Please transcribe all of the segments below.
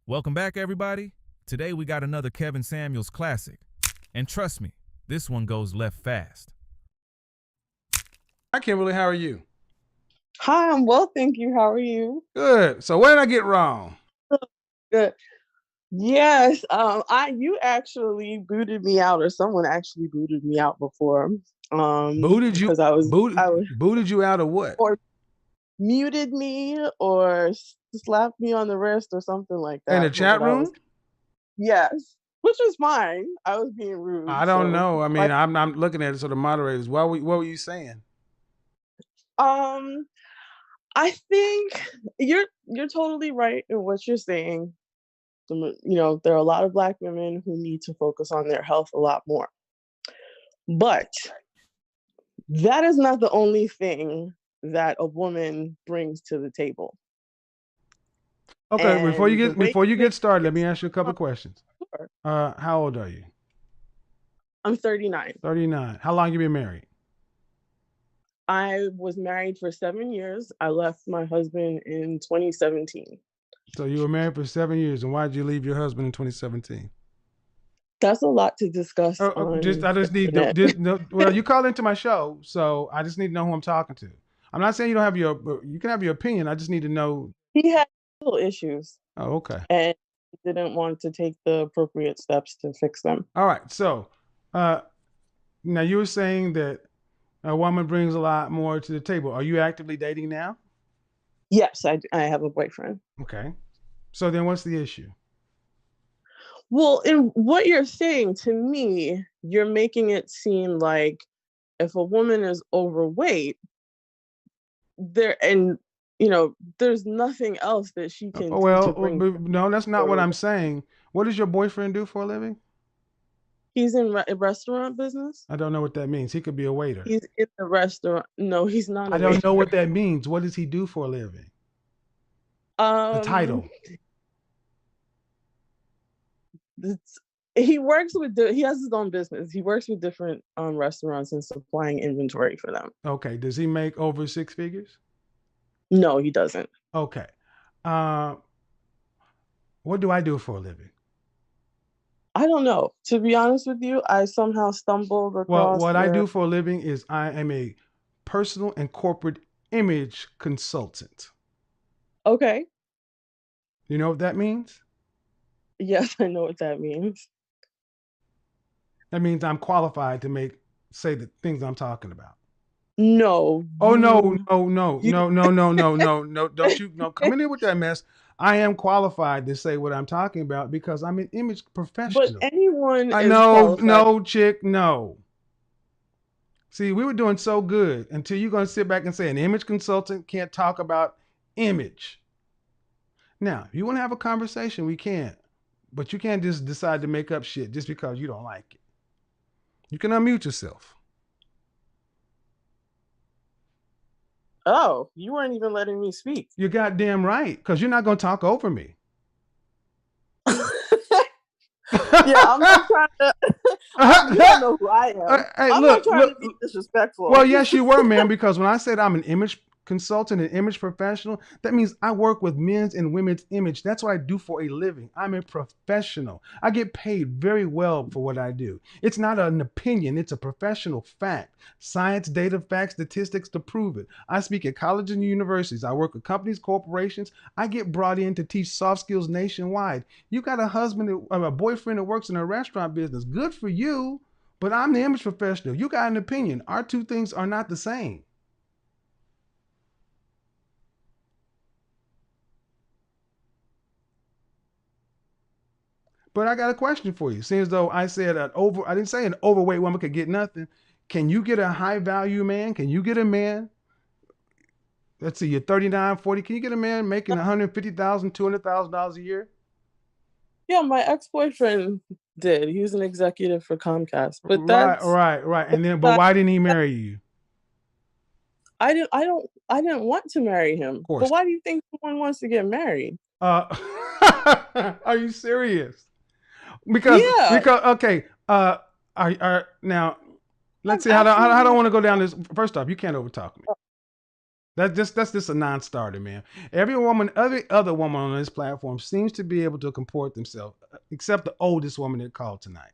Welcome back, everybody. Today we got another Kevin Samuels classic. And trust me, this one goes left fast. Hi, Kimberly. How are you? Hi, I'm well, thank you. How are you? Good. So what did I get wrong? Good. Yes, you actually booted me out, or someone actually booted me out before. Booted you? Because I was Booted you out of what? or muted me or slapped me on the wrist or something like that. In the chat room? Yes, which was fine. I was being rude. I don't know. I mean, I'm looking at it. So the moderators. What were you saying? I think you're totally right in what you're saying. There are a lot of Black women who need to focus on their health a lot more. But that is not the only thing that a woman brings to the table. Okay, And before you get started, let me ask you a couple of questions. Sure. How old are you? I'm 39. 39. How long you been married? I was married for 7 years. I left my husband in 2017. So you were married for 7 years, and why did you leave your husband in 2017? That's a lot to discuss. I just need well, you called into my show, so I just need to know who I'm talking to. I'm not saying you can have your opinion. I just need to know. He had little issues. Oh, okay. And he didn't want to take the appropriate steps to fix them. All right. So, now you were saying that a woman brings a lot more to the table. Are you actively dating now? Yes, I have a boyfriend. Okay. So then what's the issue? Well, in what you're saying to me, you're making it seem like if a woman is overweight, there's nothing else that she can do to bring. No, that's not what I'm saying. What does your boyfriend do for a living? He's in a restaurant business. I don't know what that means. He could be a waiter. He's in the restaurant. No, he's not. I don't know what that means. What does he do for a living? The title. He works with he has his own business. He works with different restaurants and supplying inventory for them. Okay. Does he make over 6 figures? No, he doesn't. Okay. What do I do for a living? I don't know. To be honest with you, I somehow stumbled across. Well, what I do for a living is I am a personal and corporate image consultant. Okay. You know what that means? Yes, I know what that means. That means I'm qualified to say the things I'm talking about. No. Oh, no. Don't you come in here with that mess. I am qualified to say what I'm talking about because I'm an image professional. But anyone I know, no, chick, no. See, we were doing so good until you're going to sit back and say an image consultant can't talk about image. Now, if you want to have a conversation, we can. But you can't just decide to make up shit just because you don't like it. You can unmute yourself. Oh, you weren't even letting me speak. You're goddamn right, because you're not going to talk over me. Yeah, I'm not trying to. You don't know who I am. I'm not trying to be disrespectful. Well, yes, you were, man, because when I said I'm an image consultant and image professional, that means I work with men's and women's image. That's what I do for a living. I'm a professional. I get paid very well for what I do. It's not an opinion. It's a professional fact. Science, data, facts, statistics to prove it. I speak at colleges and universities. I work with companies, corporations. I get brought in to teach soft skills nationwide. You got a husband or a boyfriend that works in a restaurant business. Good for you, but I'm the image professional. You got an opinion. Our two things are not the same. But I got a question for you. Seems though I said I didn't say an overweight woman could get nothing. Can you get a high value man? Can you get a man? Let's see, you're 39, 40. Can you get a man making $150,000, $200,000 a year? Yeah, my ex-boyfriend did. He was an executive for Comcast. But right. And then, but why didn't he marry you? I didn't want to marry him. But why do you think someone wants to get married? Are you serious? Because okay. Now let's see. I don't want to go down this. First off, you can't overtalk me. That's just a non-starter, man. Every other woman on this platform seems to be able to comport themselves, except the oldest woman that called tonight.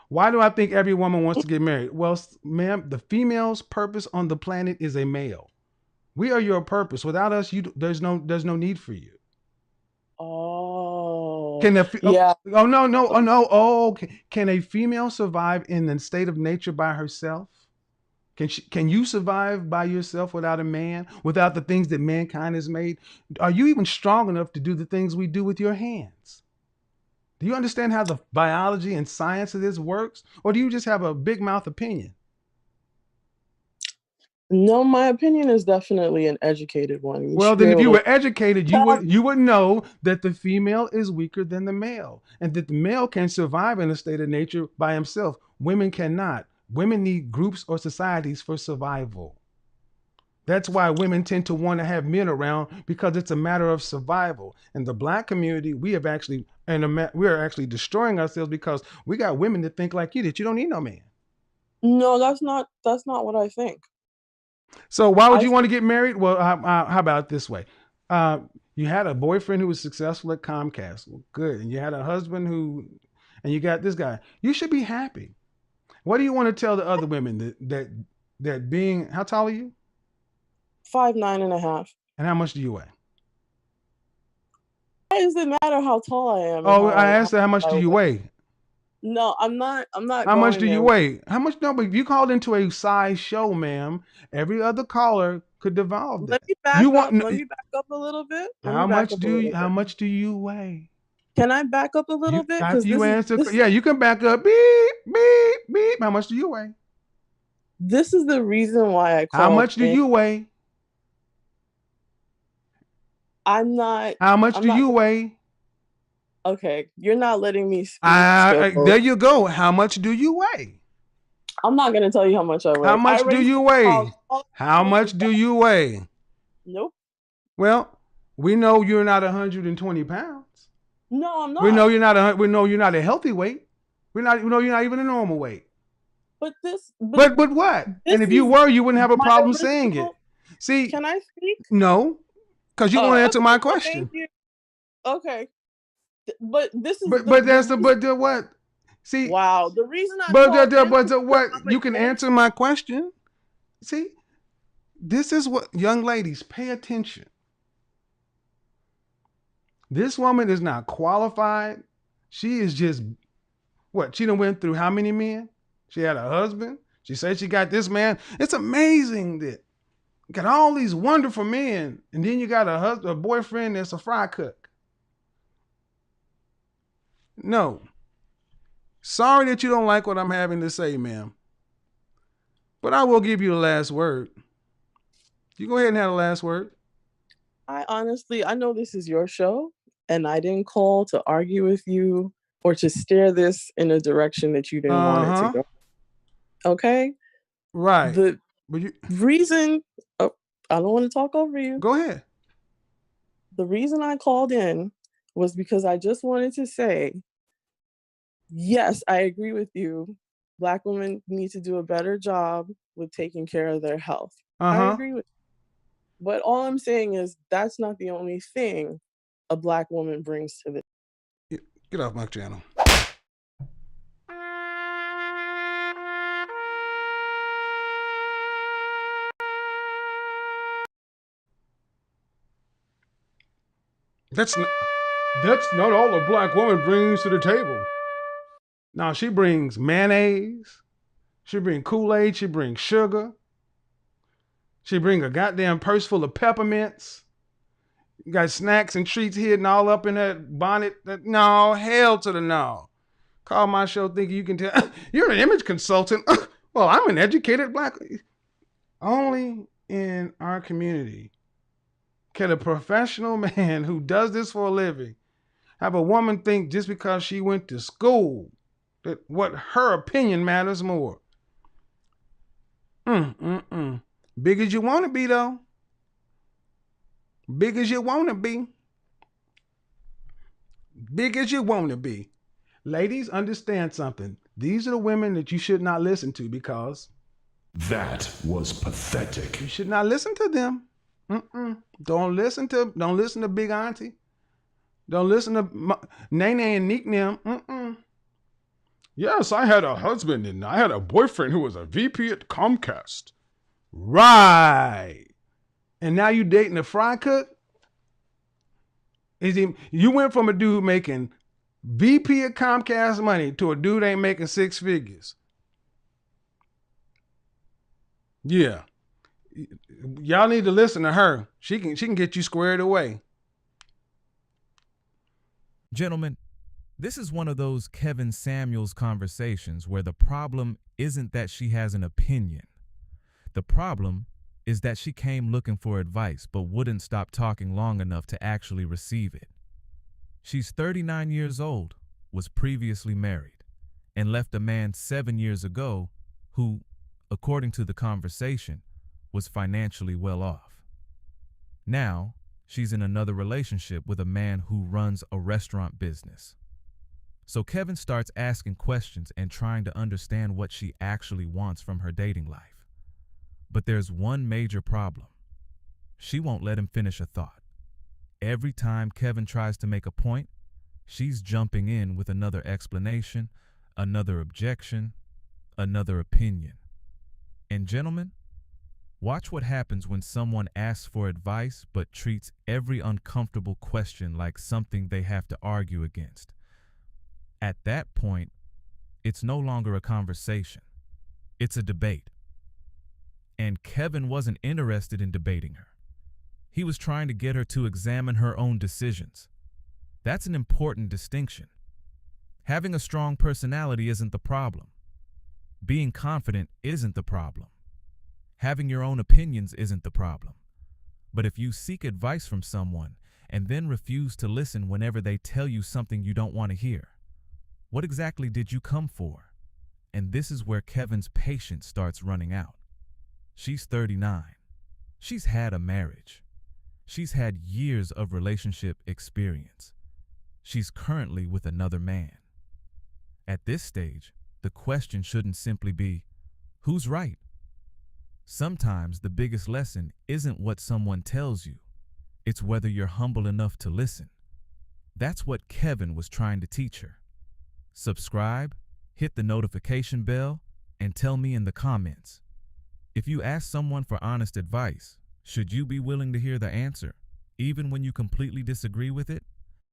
Why do I think every woman wants to get married? Well, ma'am, the female's purpose on the planet is a male. We are your purpose. Without us, there's no need for you. Oh, Can yeah. Oh no. Oh no. Oh, can a female survive in the state of nature by herself? Can you survive by yourself without a man, without the things that mankind has made? Are you even strong enough to do the things we do with your hands? Do you understand how the biology and science of this works? Or do you just have a big mouth opinion? No, my opinion is definitely an educated one. Well, then if you were educated, you would know that the female is weaker than the male, and that the male can survive in a state of nature by himself. Women cannot. Women need groups or societies for survival. That's why women tend to want to have men around, because it's a matter of survival. In the Black community, we are actually destroying ourselves because we got women that think like you, that you don't need no man. No, that's not what I think. So why would you want to get married? Well, how about it this way? You had a boyfriend who was successful at Comcast. Well, good. And you had a husband and you got this guy. You should be happy. What do you want to tell the other women that being, how tall are you? 5'9.5". And how much do you weigh? Why does it matter how tall I am? Oh, I asked her, how much do you weigh? No, I'm not. How much do you weigh? How much? No, but if you called into a size show, ma'am, every other caller could devolve that. Let me back up a little bit. How much do you weigh? Can I back up a little bit? After you answer, yeah, you can back up. Beep, beep, beep. How much do you weigh? This is the reason why I called. How much do you weigh? I'm not. How much do you weigh? Okay, you're not letting me speak. There you go. How much do you weigh? I'm not going to tell you how much I weigh. How much do you weigh? How much do you weigh? Nope. Well, we know you're not 120 pounds. No, I'm not. We know you're not. We know you're not a healthy weight. We know you're not even a normal weight. But what? And if you were, you wouldn't have a problem saying it. See? Can I speak? No, because you won't answer my question. Thank you. Okay. But this is. But what? See? Wow. The reason I. But what? You can answer my question. See? This is what, young ladies, pay attention. This woman is not qualified. She is just, what? She done went through how many men? She had a husband. She said she got this man. It's amazing that you got all these wonderful men, and then you got a boyfriend that's a fry cook. No. Sorry that you don't like what I'm having to say, ma'am. But I will give you the last word. You go ahead and have the last word. I know this is your show, and I didn't call to argue with you or to steer this in a direction that you didn't want it to go. Okay? Right. Reason, I don't want to talk over you. Go ahead. The reason I called in was because I just wanted to say, yes, I agree with you. Black women need to do a better job with taking care of their health. I agree with you. But all I'm saying is that's not the only thing a Black woman brings to this. Get off my channel. That's not all a Black woman brings to the table. Now, she brings mayonnaise. She brings Kool-Aid. She brings sugar. She bring a goddamn purse full of peppermints. You got snacks and treats hidden all up in that bonnet. No, hell to the no. Call my show thinking you can tell. You're an image consultant. Well, I'm an educated Black. Only in our community can a professional man who does this for a living have a woman think just because she went to school that what her opinion matters more. Big as you want to be, though. Big as you want to be. Big as you want to be. Ladies, understand something. These are the women that you should not listen to because That was pathetic. You should not listen to them. Don't listen to Big Auntie. Don't listen to Nene and Nick them. Yes, I had a husband and I had a boyfriend who was a VP at Comcast. Right. And now you dating a fry cook? You went from a dude making VP at Comcast money to a dude ain't making six figures. Yeah. Y'all need to listen to her. She can get you squared away. Gentlemen, this is one of those Kevin Samuels conversations where the problem isn't that she has an opinion. The problem is that she came looking for advice but wouldn't stop talking long enough to actually receive it. She's 39 years old, was previously married, and left a man 7 years ago who, according to the conversation, was financially well off. Now, she's in another relationship with a man who runs a restaurant business. So Kevin starts asking questions and trying to understand what she actually wants from her dating life. But there's one major problem. She won't let him finish a thought. Every time Kevin tries to make a point, she's jumping in with another explanation, another objection, another opinion. And gentlemen, watch what happens when someone asks for advice but treats every uncomfortable question like something they have to argue against. At that point, it's no longer a conversation. It's a debate. And Kevin wasn't interested in debating her. He was trying to get her to examine her own decisions. That's an important distinction. Having a strong personality isn't the problem. Being confident isn't the problem. Having your own opinions isn't the problem. But if you seek advice from someone and then refuse to listen whenever they tell you something you don't want to hear, what exactly did you come for? And this is where Kevin's patience starts running out. She's 39. She's had a marriage. She's had years of relationship experience. She's currently with another man. At this stage, the question shouldn't simply be, who's right? Sometimes the biggest lesson isn't what someone tells you. It's whether you're humble enough to listen. That's what Kevin was trying to teach her. Subscribe, hit the notification bell, and tell me in the comments. If you ask someone for honest advice, should you be willing to hear the answer, even when you completely disagree with it?